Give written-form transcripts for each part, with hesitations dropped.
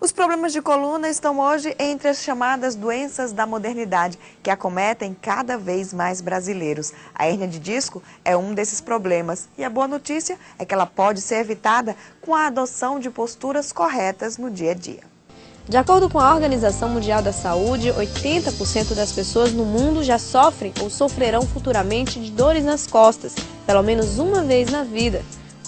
Os problemas de coluna estão hoje entre as chamadas doenças da modernidade, que acometem cada vez mais brasileiros. A hérnia de disco é um desses problemas e a boa notícia é que ela pode ser evitada com a adoção de posturas corretas no dia a dia. De acordo com a Organização Mundial da Saúde, 80% das pessoas no mundo já sofrem ou sofrerão futuramente de dores nas costas, pelo menos uma vez na vida.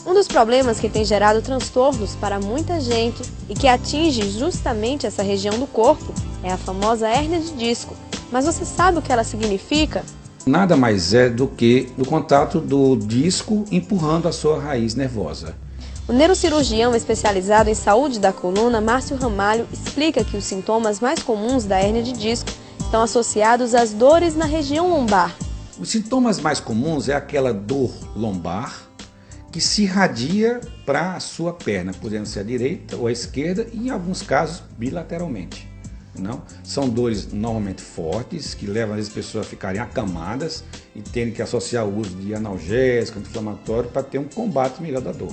Um dos problemas que tem gerado transtornos para muita gente e que atinge justamente essa região do corpo é a famosa hérnia de disco. Mas você sabe o que ela significa? Nada mais é do que o contato do disco empurrando a sua raiz nervosa. O neurocirurgião especializado em saúde da coluna, Márcio Ramalho, explica que os sintomas mais comuns da hérnia de disco estão associados às dores na região lombar. Os sintomas mais comuns é aquela dor lombar que se irradia para a sua perna, podendo ser a direita ou a esquerda e, em alguns casos, bilateralmente. Não? São dores normalmente fortes, que levam as pessoas a ficarem acamadas e terem que associar o uso de analgésico, anti-inflamatório, para ter um combate melhor da dor.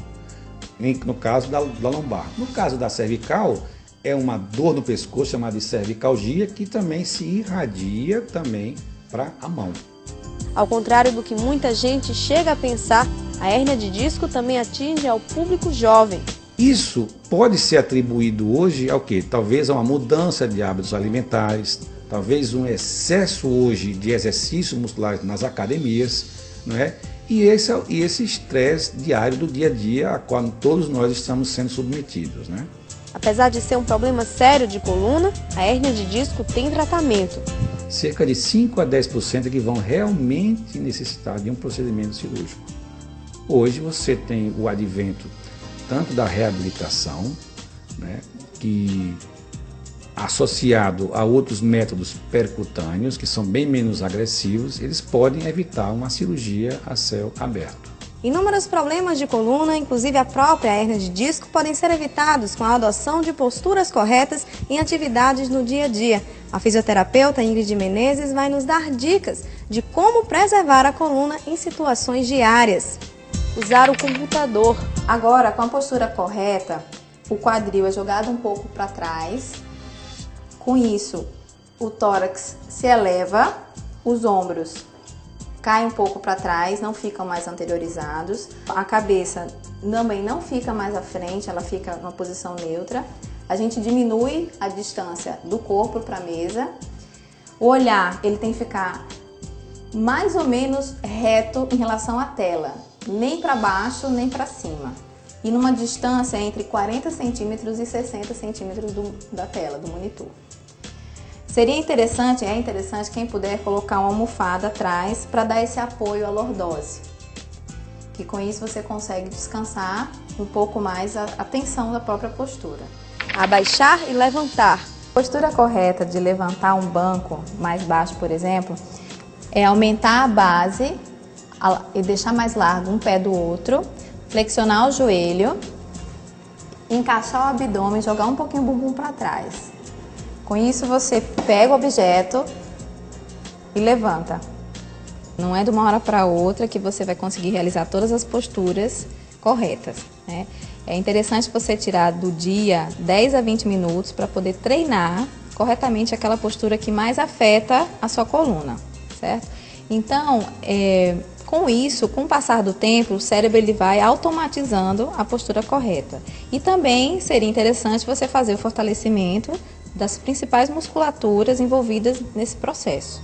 No caso da lombar. No caso da cervical, é uma dor no pescoço chamada de cervicalgia, que também se irradia também para a mão. Ao contrário do que muita gente chega a pensar, a hérnia de disco também atinge ao público jovem. Isso pode ser atribuído hoje ao quê? Talvez a uma mudança de hábitos alimentares, talvez um excesso hoje de exercícios musculares nas academias, não é? E esse estresse diário do dia a dia a qual todos nós estamos sendo submetidos, né? Apesar de ser um problema sério de coluna, a hérnia de disco tem tratamento. Cerca de 5 a 10% que vão realmente necessitar de um procedimento cirúrgico. Hoje você tem o advento tanto da reabilitação, né, que associado a outros métodos percutâneos, que são bem menos agressivos, eles podem evitar uma cirurgia a céu aberto. Inúmeros problemas de coluna, inclusive a própria hérnia de disco, podem ser evitados com a adoção de posturas corretas em atividades no dia a dia. A fisioterapeuta Ingrid Menezes vai nos dar dicas de como preservar a coluna em situações diárias. Usar o computador. Agora, com a postura correta, o quadril é jogado um pouco para trás. Com isso, o tórax se eleva, os ombros caem um pouco para trás, não ficam mais anteriorizados. A cabeça também não fica mais à frente, ela fica numa posição neutra. A gente diminui a distância do corpo para a mesa. O olhar, ele tem que ficar mais ou menos reto em relação à tela, nem para baixo, nem para cima. E numa distância entre 40 centímetros e 60 centímetros da tela, do monitor. Seria interessante, é interessante quem puder colocar uma almofada atrás para dar esse apoio à lordose. Que com isso você consegue descansar um pouco mais a tensão da própria postura. Abaixar e levantar. A postura correta de levantar um banco mais baixo, por exemplo, é aumentar a base e deixar mais largo um pé do outro, flexionar o joelho, encaixar o abdômen e jogar um pouquinho o bumbum para trás. Com isso você pega o objeto e levanta. Não é de uma hora para outra que você vai conseguir realizar todas as posturas corretas, né? É interessante você tirar do dia 10 a 20 minutos para poder treinar corretamente aquela postura que mais afeta a sua coluna, certo? Então, com isso, com o passar do tempo, o cérebro ele vai automatizando a postura correta. E também seria interessante você fazer o fortalecimento das principais musculaturas envolvidas nesse processo.